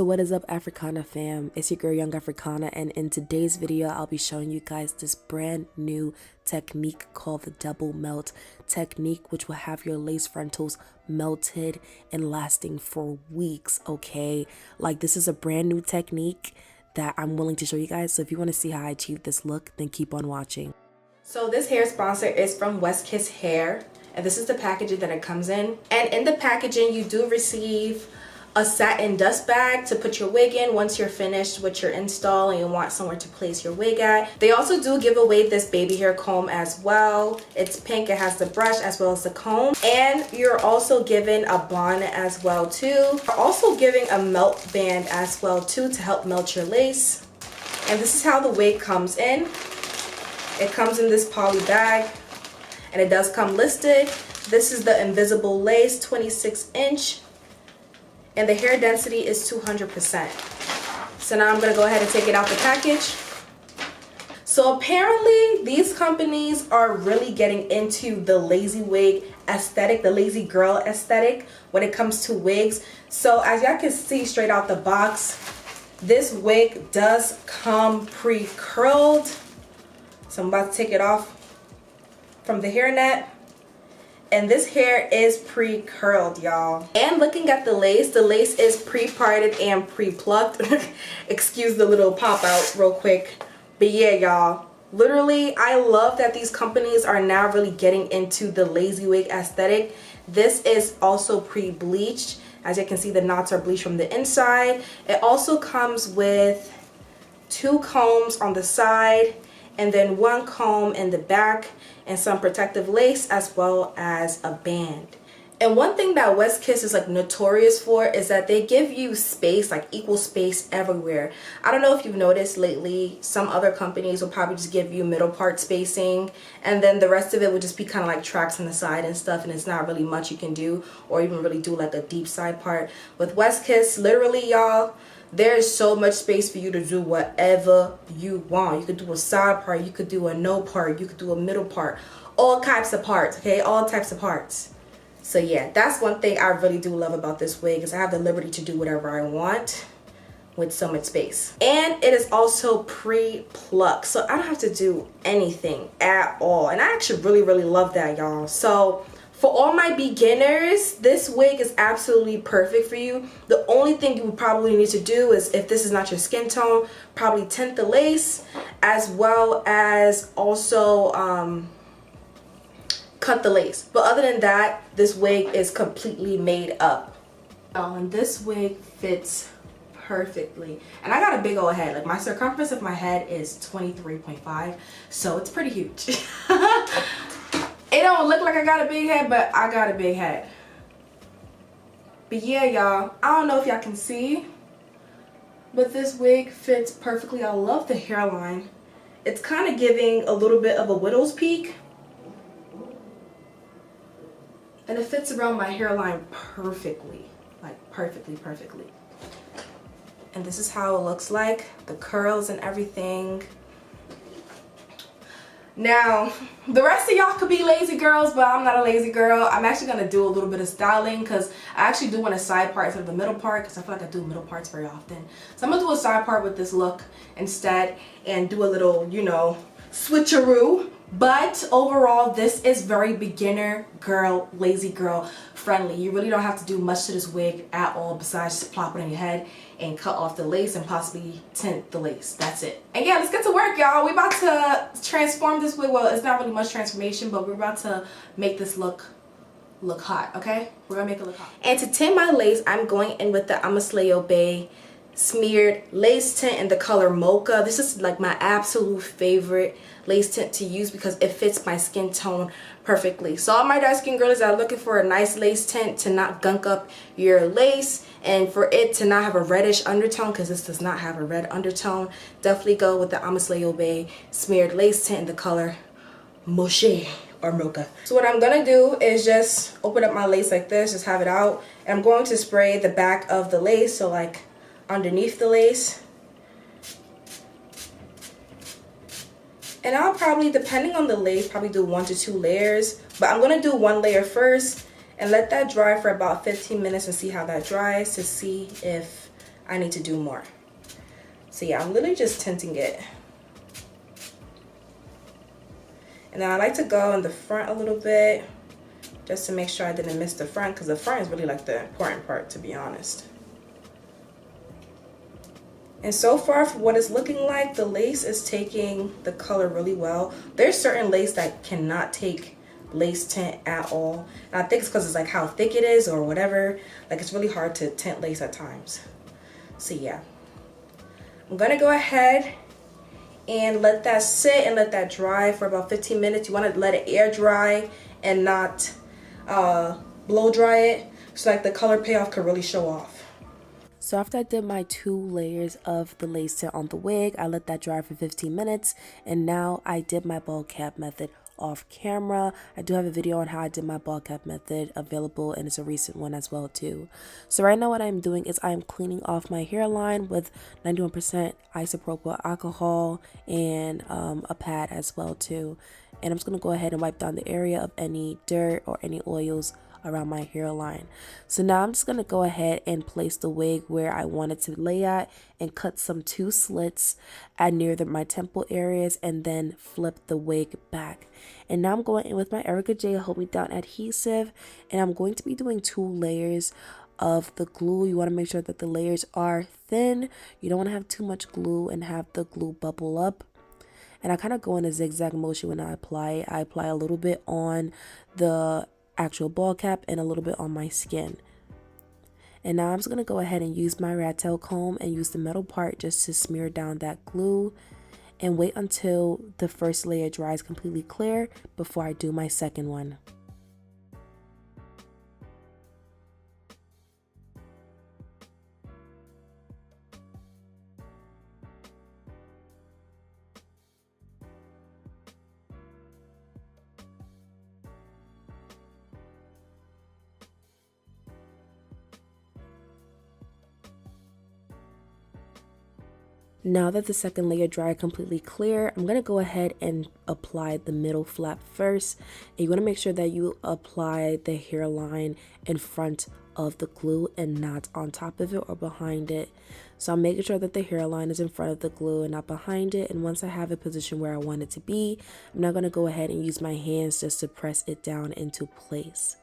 So what is up, Africana fam? It's your girl Young Africana, and in today's video I'll be showing you guys this brand new technique called the double melt technique, which will have your lace frontals melted and lasting for weeks. Okay, like this is a brand new technique that I'm willing to show you guys, so if you want to see how I achieve this look, then keep on watching. So this hair sponsor is from WestKiss hair, and this is the packaging that it comes in. And in the packaging you do receive a satin dust bag to put your wig in once you're finished with your install and you want somewhere to place your wig at. They also do give away this baby hair comb as well. It's pink, it has the brush as well as the comb, and you're also given a bonnet as well too. You're also giving a melt band as well too to help melt your lace. And this is how the wig comes in. It comes in this poly bag and it does come listed. This is the invisible lace, 26-inch. And the hair density is 200%. So now I'm going to go ahead and take it out the package. So apparently these companies are really getting into the lazy wig aesthetic, the lazy girl aesthetic when it comes to wigs. So as y'all can see straight out the box, this wig does come pre-curled. So I'm about to take it off from the hairnet. And this hair is pre-curled, y'all. And looking at the lace is pre-parted and pre-plucked. Excuse the little pop out real quick. But yeah, y'all, literally, I love that these companies are now really getting into the lazy wig aesthetic. This is also pre-bleached. As you can see, the knots are bleached from the inside. It also comes with 2 combs on the side and then 1 comb in the back, and some protective lace as well as a band. And one thing that WestKiss is like notorious for is that they give you space, like equal space everywhere. I don't know if you've noticed lately, some other companies will probably just give you middle part spacing and then the rest of it would just be kind of like tracks on the side and stuff, and it's not really much you can do or even really do like a deep side part. With WestKiss, literally, y'all, there is so much space for you to do whatever you want. You could do a side part, you could do a no part, you could do a middle part, all types of parts, okay? All types of parts. So yeah, that's one thing I really do love about this wig, is I have the liberty to do whatever I want with so much space. And it is also pre-plucked, so I don't have to do anything at all. And I actually really love that, y'all. So for all my beginners, this wig is absolutely perfect for you. The only thing you would probably need to do is, if this is not your skin tone, probably tint the lace as well as also cut the lace. But other than that, this wig is completely made up. And this wig fits perfectly. And I got a big old head. Like, my circumference of my head is 23.5, so it's pretty huge. It don't look like I got a big head, but I got a big head. But yeah, y'all, I don't know if y'all can see, but this wig fits perfectly. I love the hairline. It's kind of giving a little bit of a widow's peak. And it fits around my hairline perfectly. Like perfectly. And this is how it looks like. The curls and everything. Now, the rest of y'all could be lazy girls, but I'm not a lazy girl. I'm actually going to do a little bit of styling because I actually do want a side part instead of the middle part, because I feel like I do middle parts very often. So I'm going to do a side part with this look instead and do a little, you know, switcheroo. But overall, this is very beginner girl, lazy girl friendly. You really don't have to do much to this wig at all besides just plop it on your head and cut off the lace and possibly tint the lace. That's it. And yeah, let's get to work, y'all. We're about to transform this wig. Well, it's not really much transformation, but we're about to make this look hot, okay? We're gonna make it look hot. And to tint my lace, I'm going in with the Amasleo Bay smeared lace tint in the color Mocha. This is like my absolute favorite lace tint to use because it fits my skin tone perfectly. So all my dark skin girls that are looking for a nice lace tint to not gunk up your lace and for it to not have a reddish undertone, because this does not have a red undertone, definitely go with the Amasleo Bay smeared lace tint in the color Mocha or Mocha. So what I'm gonna do is just open up my lace like this, just have it out, and I'm going to spray the back of the lace, so like underneath the lace. And I'll probably, depending on the lace, probably do 1 to 2 layers. But I'm going to do 1 layer first and let that dry for about 15 minutes and see how that dries, to see if I need to do more. So yeah, I'm literally just tinting it. And then I like to go in the front a little bit just to make sure I didn't miss the front, because the front is really like the important part, to be honest. And so far, for what it's looking like, the lace is taking the color really well. There's certain lace that cannot take lace tint at all. And I think it's because it's like how thick it is or whatever. Like it's really hard to tint lace at times. So yeah, I'm gonna go ahead and let that sit and let that dry for about 15 minutes. You want to let it air dry and not blow dry it, so like the color payoff could really show off. So after I did my 2 layers of the lace tint on the wig, I let that dry for 15 minutes, and now I did my ball cap method off camera. I do have a video on how I did my ball cap method available, and it's a recent one as well too. So right now what I'm doing is I'm cleaning off my hairline with 91% isopropyl alcohol and a pad as well too. And I'm just going to go ahead and wipe down the area of any dirt or any oils around my hairline. So now I'm just going to go ahead and place the wig where I want it to lay at and cut some 2 slits at near my temple areas and then flip the wig back. And now I'm going in with my Erica J Hold Me Down adhesive, and I'm going to be doing 2 layers of the glue. You want to make sure that the layers are thin. You don't want to have too much glue and have the glue bubble up. And I kind of go in a zigzag motion when I apply it. I apply a little bit on the actual ball cap and a little bit on my skin. And now I'm just going to go ahead and use my rat tail comb and use the metal part just to smear down that glue and wait until the first layer dries completely clear before I do my second one. Now that the second layer dried completely clear, I'm going to go ahead and apply the middle flap first. And you want to make sure that you apply the hairline in front of the glue and not on top of it or behind it. So I'm making sure that the hairline is in front of the glue and not behind it. And once I have it positioned where I want it to be, I'm now going to go ahead and use my hands just to press it down into place.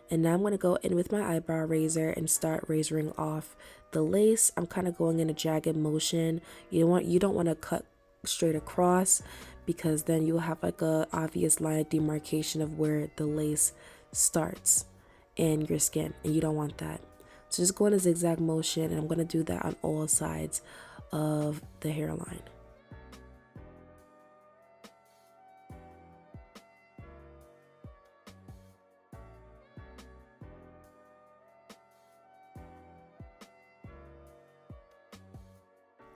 And now I'm going to go in with my eyebrow razor and start razoring off the lace. I'm kind of going in a jagged motion. You don't want to cut straight across, because then you'll have like a obvious line of demarcation of where the lace starts and your skin, and you don't want that. So just go in a zigzag motion, and I'm going to do that on all sides of the hairline.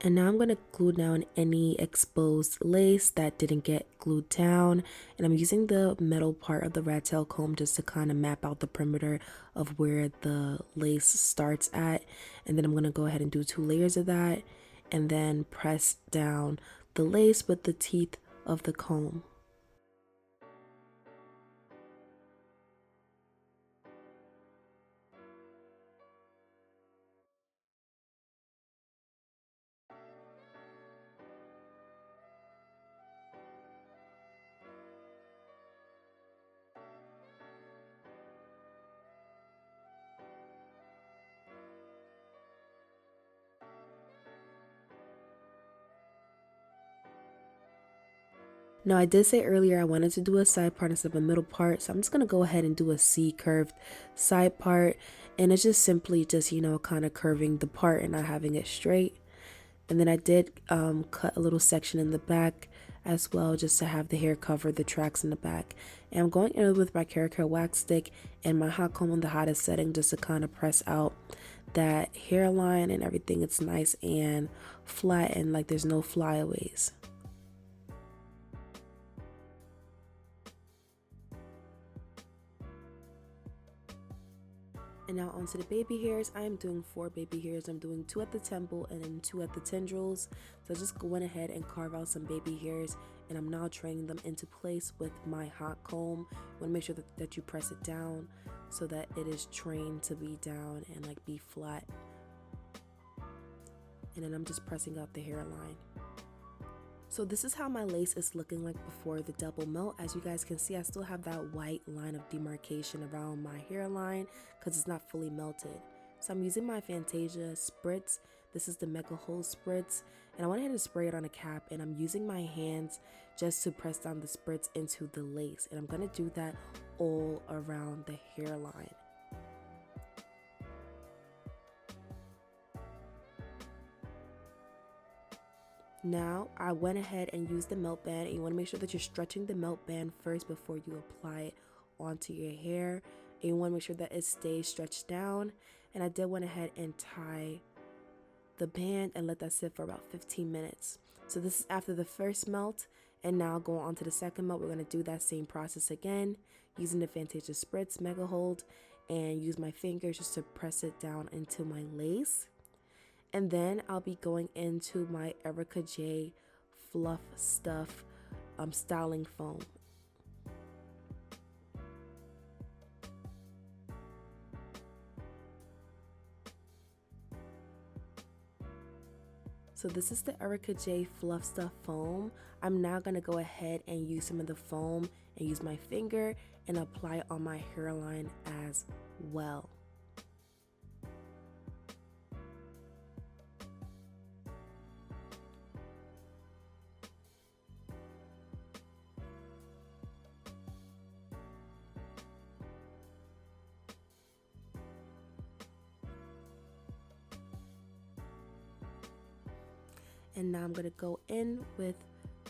And now I'm going to glue down any exposed lace that didn't get glued down. And I'm using the metal part of the rat tail comb just to kind of map out the perimeter of where the lace starts at. And then I'm going to go ahead and do 2 layers of that and then press down the lace with the teeth of the comb. Now I did say earlier I wanted to do a side part instead of a middle part, so I'm just going to go ahead and do a C curved side part, and it's just simply just, you know, kind of curving the part and not having it straight. And then I did cut a little section in the back as well, just to have the hair cover the tracks in the back. And I'm going in with my Care wax stick and my hot comb on the hottest setting just to kind of press out that hairline and everything. It's nice and flat and like there's no flyaways. And now onto the baby hairs. I am doing 4 baby hairs. I'm doing 2 at the temple and then 2 at the tendrils. So I just went ahead and carve out some baby hairs, and I'm now training them into place with my hot comb. You want to make sure that you press it down so that it is trained to be down and like be flat. and then I'm just pressing out the hairline. So this is how my lace is looking like before the double melt. As you guys can see, I still have that white line of demarcation around my hairline because it's not fully melted. So I'm using my Fantasia spritz. This is the Mega Hole spritz, and I went ahead and spray it on a cap, and I'm using my hands just to press down the spritz into the lace, and I'm gonna do that all around the hairline. Now I went ahead and used the melt band, and you want to make sure that you're stretching the melt band first before you apply it onto your hair, and you want to make sure that it stays stretched down. And I did went ahead and tie the band and let that sit for about 15 minutes. So this is after the first melt, and now going on to the second melt, we're going to do that same process again using the Fantasia spritz Mega Hold, and use my fingers just to press it down into my lace. And then I'll be going into my Erica J Fluff Stuff styling foam. So this is the Erica J Fluff Stuff foam. I'm now going to go ahead and use some of the foam and use my finger and apply it on my hairline as well. And now I'm going to go in with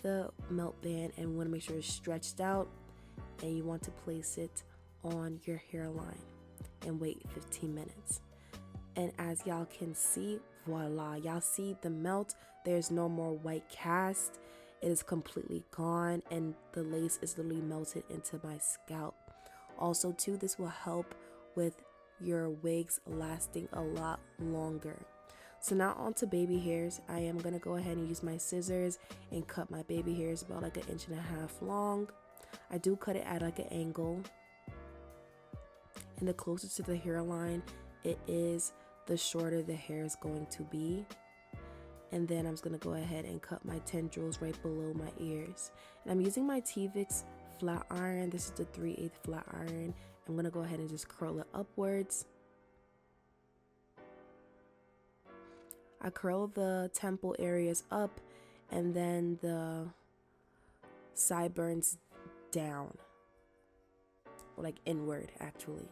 the melt band and want to make sure it's stretched out, and you want to place it on your hairline and wait 15 minutes. And as y'all can see, voila, y'all see the melt. There's no more white cast. It is completely gone, and the lace is literally melted into my scalp. Also too, this will help with your wigs lasting a lot longer. So now on to baby hairs. I am going to go ahead and use my scissors and cut my baby hairs about like 1.5 inches long. I do cut it at like an angle. And the closer to the hairline it is, the shorter the hair is going to be. And then I'm just going to go ahead and cut my tendrils right below my ears. And I'm using my T-Vix flat iron. This is the 3/8 flat iron. I'm going to go ahead and just curl it upwards. I curl the temple areas up and then the sideburns down, like inward actually.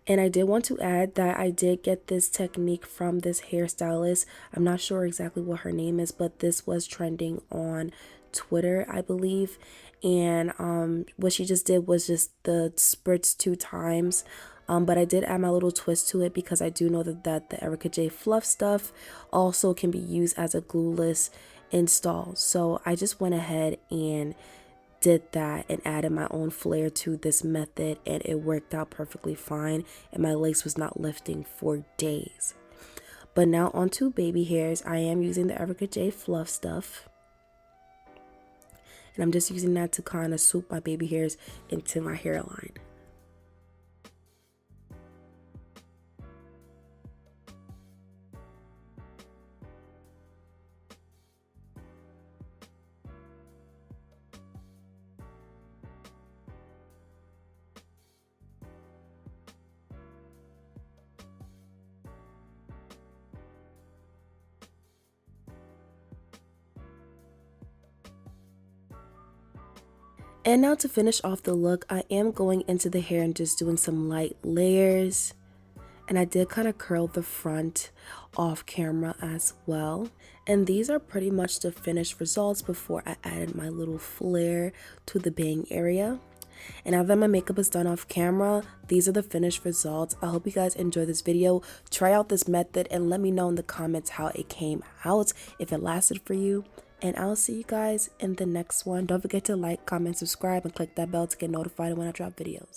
And I did want to add that I did get this technique from this hairstylist. I'm not sure exactly what her name is, but this was trending on Twitter, I believe. And what she just did was just the spritz 2 times. But I did add my little twist to it because I do know that the Erica J Fluff Stuff also can be used as a glueless install. So I just went ahead and did that and added my own flair to this method, and it worked out perfectly fine, and my lace was not lifting for days. But now onto baby hairs. I am using the Erica J Fluff Stuff, and I'm just using that to kind of swoop my baby hairs into my hairline. And now to finish off the look, I am going into the hair and just doing some light layers. And I did kind of curl the front off camera as well. And these are pretty much the finished results before I added my little flare to the bang area. And now that my makeup is done off camera, these are the finished results. I hope you guys enjoyed this video. Try out this method and let me know in the comments how it came out, if it lasted for you. And I'll see you guys in the next one. Don't forget to like, comment, subscribe, and click that bell to get notified when I drop videos.